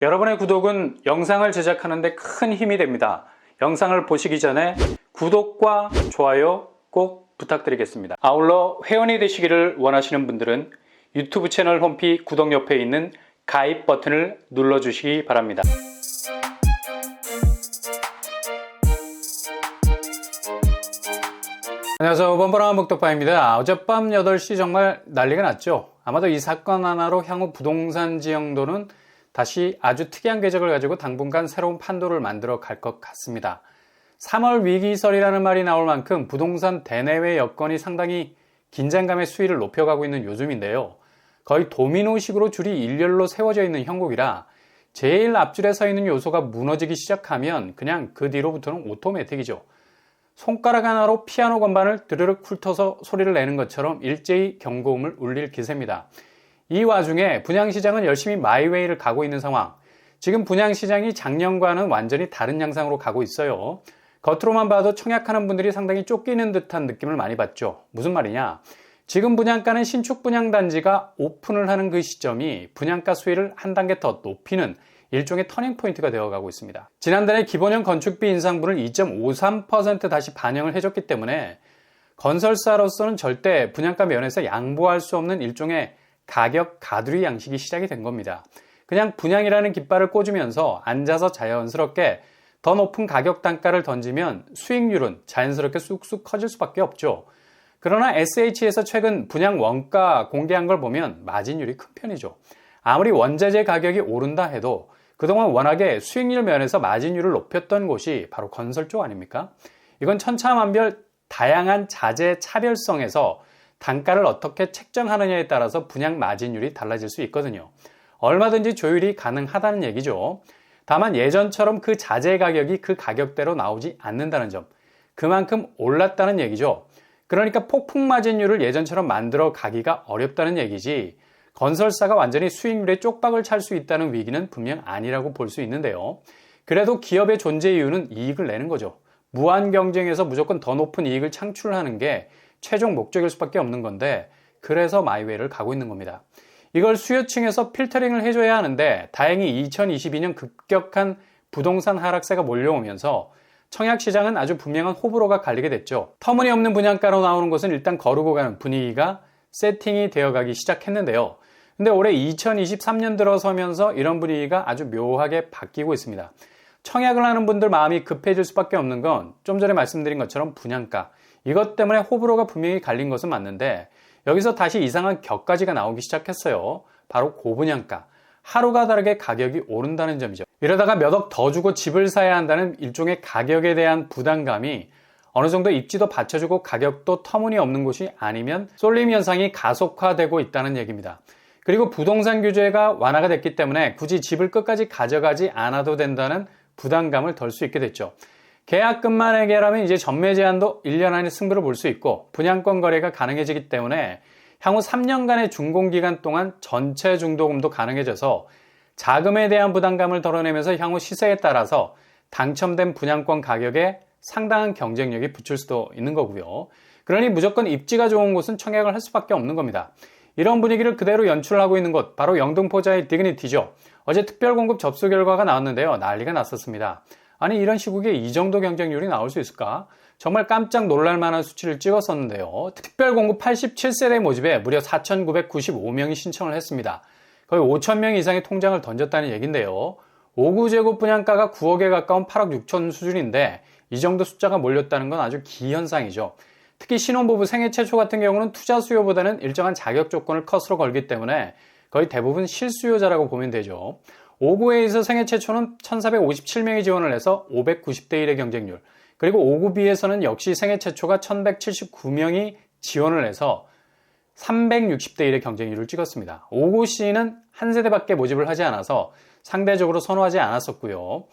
여러분의 구독은 영상을 제작하는 데 큰 힘이 됩니다. 영상을 보시기 전에 구독과 좋아요 꼭 부탁드리겠습니다. 아울러 회원이 되시기를 원하시는 분들은 유튜브 채널 홈피 구독 옆에 있는 가입 버튼을 눌러주시기 바랍니다. 안녕하세요. 번번한 목독파입니다. 어젯밤 8시 정말 난리가 났죠. 아마도 이 사건 하나로 향후 부동산 지형도는 다시 아주 특이한 궤적을 가지고 당분간 새로운 판도를 만들어 갈 것 같습니다. 3월 위기설이라는 말이 나올 만큼 부동산 대내외 여건이 상당히 긴장감의 수위를 높여가고 있는 요즘인데요. 거의 도미노식으로 줄이 일렬로 세워져 있는 형국이라 제일 앞줄에 서 있는 요소가 무너지기 시작하면 그냥 그 뒤로부터는 오토매틱이죠. 손가락 하나로 피아노 건반을 드르륵 훑어서 소리를 내는 것처럼 일제히 경고음을 울릴 기세입니다. 이 와중에 분양시장은 열심히 마이웨이를 가고 있는 상황. 지금 분양시장이 작년과는 완전히 다른 양상으로 가고 있어요. 겉으로만 봐도 청약하는 분들이 상당히 쫓기는 듯한 느낌을 많이 받죠. 무슨 말이냐? 지금 분양가는 신축 분양단지가 오픈을 하는 그 시점이 분양가 수위를 한 단계 더 높이는 일종의 터닝포인트가 되어가고 있습니다. 지난달에 기본형 건축비 인상분을 2.53% 다시 반영을 해줬기 때문에 건설사로서는 절대 분양가 면에서 양보할 수 없는 일종의 가격 가두리 양식이 시작이 된 겁니다. 그냥 분양이라는 깃발을 꽂으면서 앉아서 자연스럽게 더 높은 가격 단가를 던지면 수익률은 자연스럽게 쑥쑥 커질 수밖에 없죠. 그러나 SH에서 최근 분양 원가 공개한 걸 보면 마진율이 큰 편이죠. 아무리 원자재 가격이 오른다 해도 그동안 워낙에 수익률 면에서 마진율을 높였던 곳이 바로 건설 쪽 아닙니까? 이건 천차만별 다양한 자재 차별성에서 단가를 어떻게 책정하느냐에 따라서 분양 마진율이 달라질 수 있거든요. 얼마든지 조율이 가능하다는 얘기죠. 다만 예전처럼 그 자재 가격이 그 가격대로 나오지 않는다는 점, 그만큼 올랐다는 얘기죠. 그러니까 폭풍 마진율을 예전처럼 만들어 가기가 어렵다는 얘기지, 건설사가 완전히 수익률에 쪽박을 찰 수 있다는 위기는 분명 아니라고 볼 수 있는데요. 그래도 기업의 존재 이유는 이익을 내는 거죠. 무한 경쟁에서 무조건 더 높은 이익을 창출하는 게 최종 목적일 수밖에 없는 건데, 그래서 마이웨이를 가고 있는 겁니다. 이걸 수요층에서 필터링을 해줘야 하는데 다행히 2022년 급격한 부동산 하락세가 몰려오면서 청약시장은 아주 분명한 호불호가 갈리게 됐죠. 터무니없는 분양가로 나오는 곳은 일단 거르고 가는 분위기가 세팅이 되어가기 시작했는데요. 근데 올해 2023년 들어서면서 이런 분위기가 아주 묘하게 바뀌고 있습니다. 청약을 하는 분들 마음이 급해질 수밖에 없는 건 좀 전에 말씀드린 것처럼 분양가, 이것 때문에 호불호가 분명히 갈린 것은 맞는데 여기서 다시 이상한 격가지가 나오기 시작했어요. 바로 고분양가. 하루가 다르게 가격이 오른다는 점이죠. 이러다가 몇 억 더 주고 집을 사야 한다는 일종의 가격에 대한 부담감이 어느 정도 입지도 받쳐주고 가격도 터무니없는 곳이 아니면 쏠림 현상이 가속화되고 있다는 얘기입니다. 그리고 부동산 규제가 완화가 됐기 때문에 굳이 집을 끝까지 가져가지 않아도 된다는 부담감을 덜 수 있게 됐죠. 계약금만 해결하면 이제 전매 제한도 1년 안에 승부를 볼 수 있고 분양권 거래가 가능해지기 때문에 향후 3년간의 준공기간 동안 전체 중도금도 가능해져서 자금에 대한 부담감을 덜어내면서 향후 시세에 따라서 당첨된 분양권 가격에 상당한 경쟁력이 붙을 수도 있는 거고요. 그러니 무조건 입지가 좋은 곳은 청약을 할 수밖에 없는 겁니다. 이런 분위기를 그대로 연출하고 있는 곳, 바로 영등포자의 디그니티죠. 어제 특별공급 접수 결과가 나왔는데요. 난리가 났었습니다. 아니, 이런 시국에 이 정도 경쟁률이 나올 수 있을까? 정말 깜짝 놀랄 만한 수치를 찍었었는데요. 특별공급 87세대 모집에 무려 4,995명이 신청을 했습니다. 거의 5,000명 이상의 통장을 던졌다는 얘기인데요. 5구제곱 분양가가 9억에 가까운 8억 6천 수준인데 이 정도 숫자가 몰렸다는 건 아주 기현상이죠. 특히 신혼부부 생애 최초 같은 경우는 투자 수요보다는 일정한 자격 조건을 컷으로 걸기 때문에 거의 대부분 실수요자라고 보면 되죠. 5구에서 생애 최초는 1,457명이 지원을 해서 590대 1의 경쟁률, 그리고 5구B에서는 역시 생애 최초가 1,179명이 지원을 해서 360대 1의 경쟁률을 찍었습니다. 5구C는 한 세대밖에 모집을 하지 않아서 상대적으로 선호하지 않았었고요.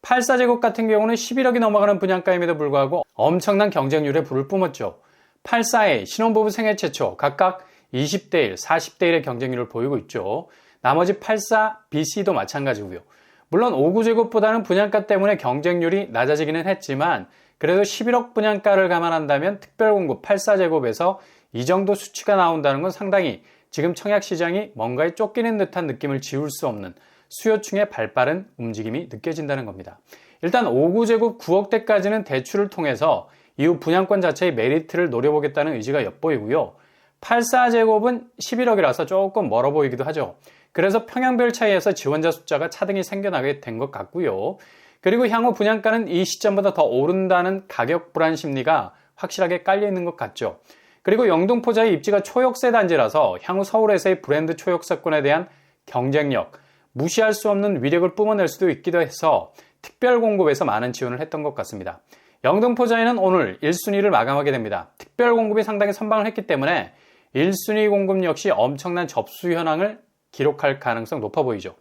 84제곱 같은 경우는 11억이 넘어가는 분양가임에도 불구하고 엄청난 경쟁률에 불을 뿜었죠. 84A, 신혼부부 생애 최초 각각 20대 1, 40대 1의 경쟁률을 보이고 있죠. 나머지 84BC도 마찬가지고요. 물론 5구제곱보다는 분양가 때문에 경쟁률이 낮아지기는 했지만 그래도 11억 분양가를 감안한다면 특별공급 84제곱에서 이 정도 수치가 나온다는 건 상당히 지금 청약시장이 뭔가에 쫓기는 듯한 느낌을 지울 수 없는 수요층의 발빠른 움직임이 느껴진다는 겁니다. 일단 5구제곱 9억대까지는 대출을 통해서 이후 분양권 자체의 메리트를 노려보겠다는 의지가 엿보이고요. 84제곱은 11억이라서 조금 멀어 보이기도 하죠. 그래서 평양별 차이에서 지원자 숫자가 차등이 생겨나게 된 것 같고요. 그리고 향후 분양가는 이 시점보다 더 오른다는 가격 불안 심리가 확실하게 깔려 있는 것 같죠. 그리고 영등포자의 입지가 초역세 단지라서 향후 서울에서의 브랜드 초역세권에 대한 경쟁력, 무시할 수 없는 위력을 뿜어낼 수도 있기도 해서 특별 공급에서 많은 지원을 했던 것 같습니다. 영등포자에는 오늘 1순위를 마감하게 됩니다. 특별 공급이 상당히 선방을 했기 때문에 1순위 공급 역시 엄청난 접수 현황을 기록할 가능성 높아 보이죠.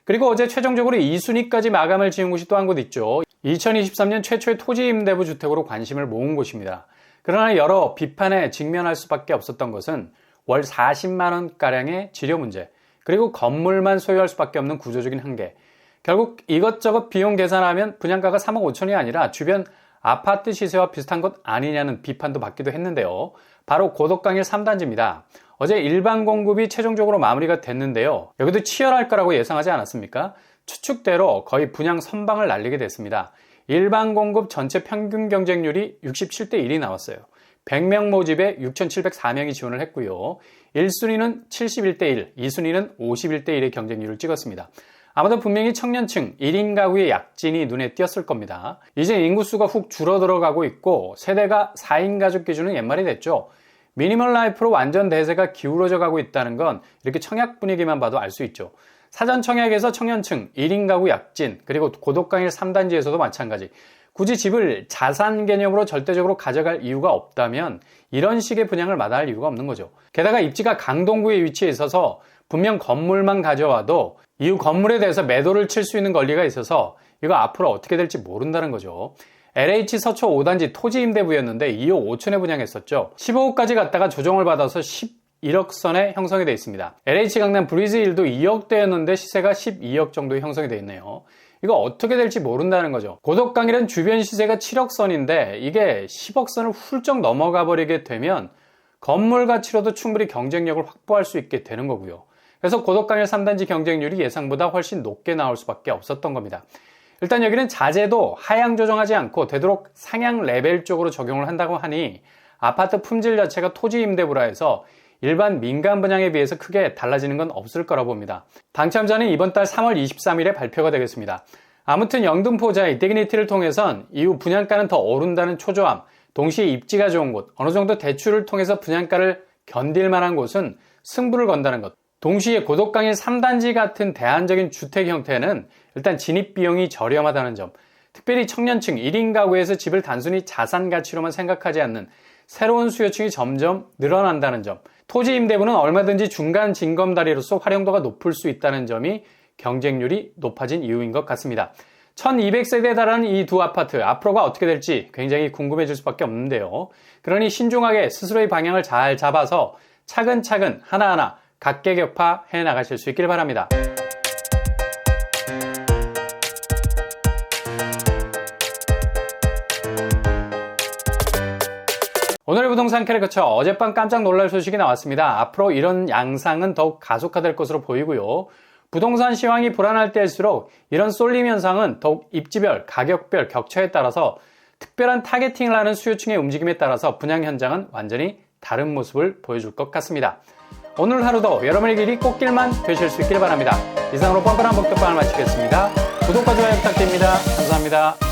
그리고 어제 최종적으로 2순위까지 마감을 지은 곳이 또 한 곳 있죠. 2023년 최초의 토지 임대부 주택으로 관심을 모은 곳입니다. 그러나 여러 비판에 직면할 수밖에 없었던 것은 월 40만원가량의 지료 문제, 그리고 건물만 소유할 수밖에 없는 구조적인 한계. 결국 이것저것 비용 계산하면 분양가가 3억 5천이 아니라 주변 아파트 시세와 비슷한 것 아니냐는 비판도 받기도 했는데요. 바로 고덕강일 3단지입니다. 어제 일반 공급이 최종적으로 마무리가 됐는데요. 여기도 치열할 거라고 예상하지 않았습니까? 추측대로 거의 분양 선방을 날리게 됐습니다. 일반 공급 전체 평균 경쟁률이 67대 1이 나왔어요. 100명 모집에 6,704명이 지원을 했고요. 1순위는 71대 1, 2순위는 51대 1의 경쟁률을 찍었습니다. 아마도 분명히 청년층 1인 가구의 약진이 눈에 띄었을 겁니다. 이제 인구수가 훅 줄어들어가고 있고 세대가 4인 가족 기준은 옛말이 됐죠. 미니멀 라이프로 완전 대세가 기울어져 가고 있다는 건 이렇게 청약 분위기만 봐도 알 수 있죠. 사전 청약에서 청년층 1인 가구 약진, 그리고 고덕강일 3단지에서도 마찬가지. 굳이 집을 자산 개념으로 절대적으로 가져갈 이유가 없다면 이런 식의 분양을 마다할 이유가 없는 거죠. 게다가 입지가 강동구에 위치해 있어서 분명 건물만 가져와도 이후 건물에 대해서 매도를 칠 수 있는 권리가 있어서 이거 앞으로 어떻게 될지 모른다는 거죠. LH 서초 5단지 토지 임대부였는데 2억 5천에 분양했었죠. 15억까지 갔다가 조정을 받아서 11억 선에 형성이 되어 있습니다. LH 강남 브리즈힐도 2억대였는데 시세가 12억 정도에 형성이 되어 있네요. 이거 어떻게 될지 모른다는 거죠. 고덕강일은 주변 시세가 7억 선인데 이게 10억 선을 훌쩍 넘어가 버리게 되면 건물 가치로도 충분히 경쟁력을 확보할 수 있게 되는 거고요. 그래서 고덕강일 3단지 경쟁률이 예상보다 훨씬 높게 나올 수밖에 없었던 겁니다. 일단 여기는 자재도 하향 조정하지 않고 되도록 상향 레벨 쪽으로 적용을 한다고 하니 아파트 품질 자체가 토지 임대부라 해서 일반 민간 분양에 비해서 크게 달라지는 건 없을 거라 봅니다. 당첨자는 이번 달 3월 23일에 발표가 되겠습니다. 아무튼 영등포자의 디그니티를 통해선 이후 분양가는 더 오른다는 초조함, 동시에 입지가 좋은 곳, 어느 정도 대출을 통해서 분양가를 견딜 만한 곳은 승부를 건다는 것. 동시에 고덕강일 3단지 같은 대안적인 주택 형태는 일단 진입 비용이 저렴하다는 점, 특별히 청년층 1인 가구에서 집을 단순히 자산 가치로만 생각하지 않는 새로운 수요층이 점점 늘어난다는 점, 토지 임대부는 얼마든지 중간 징검다리로서 활용도가 높을 수 있다는 점이 경쟁률이 높아진 이유인 것 같습니다. 1200세대에 달하는 이 두 아파트, 앞으로가 어떻게 될지 굉장히 궁금해질 수밖에 없는데요. 그러니 신중하게 스스로의 방향을 잘 잡아서 차근차근 하나하나 각계격파해 나가실 수 있길 바랍니다. 오늘의 부동산 캐릭터처 어젯밤 깜짝 놀랄 소식이 나왔습니다. 앞으로 이런 양상은 더욱 가속화될 것으로 보이고요. 부동산 시황이 불안할 때일수록 이런 쏠림 현상은 더욱 입지별, 가격별, 격차에 따라서 특별한 타겟팅을 하는 수요층의 움직임에 따라서 분양 현장은 완전히 다른 모습을 보여줄 것 같습니다. 오늘 하루도 여러분의 길이 꽃길만 되실 수 있길 바랍니다. 이상으로 뻔뻔한 복덕방을 마치겠습니다. 구독과 좋아요 부탁드립니다. 감사합니다.